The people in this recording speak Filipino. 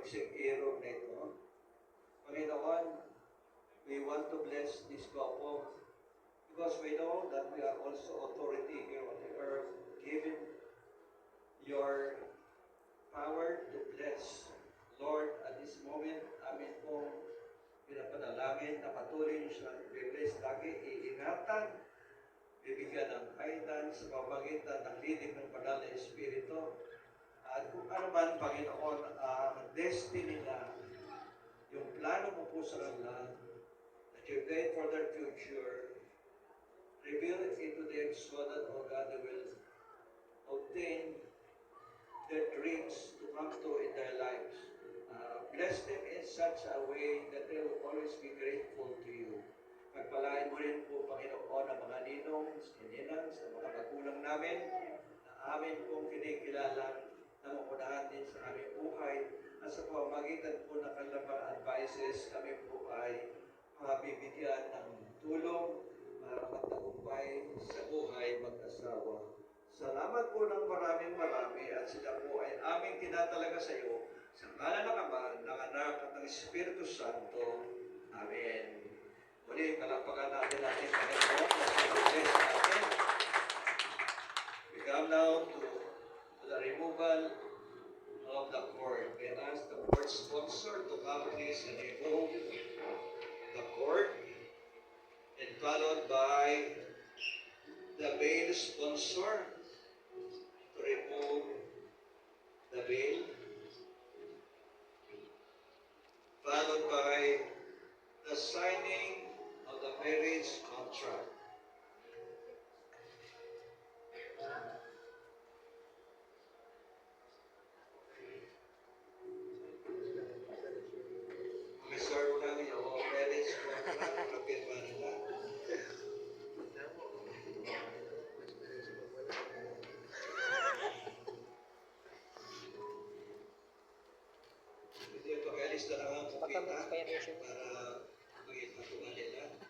pagsikirong na ito. Panginoon, we want to bless this couple because we know that we are also authority here on the earth, given your power to bless. Lord, at this moment, amin pong pinapanalangin na patuloy niyo siya i-bless lagi, iingatan, bibigyan ng guidance sa pamagitan ng leading ng Banal na Espiritu. At kung ano man, Panginoon, ang destiny na, yung plano mo po sa kanila, that you pray for their future, reveal it to them so that, oh God, they will obtain their dreams to come true in their lives. Bless them in such a way that they will always be grateful to you. Pagpalain mo rin po, Panginoon, ang mga ninong, ninang, sa mga magulang namin, na amin pong kinikilala, na mapunahan din sa aming buhay, at sa pamamagitan po ng kanilang mga advices, kami po ay mabibigyan ng tulong para magtagumpay sa buhay mag-asawa. Salamat po ng maraming at sila po ay aming tinatalaga sa iyo sa ngalan ng Ama, ng Anak at ng Espiritu Santo. Amen. Muli, kalapagan natin Panginoon na sa-bless natin. We come now to the removal of the cord. We ask the cord sponsor to come please and remove the cord, and followed by the veil sponsor to remove the veil, followed by the signing of the marriage contract. Mag-serve lang yung marriage contract, kapirma nila. Hindi, pag-alis na lang ang kupita para magiging patuwa nila.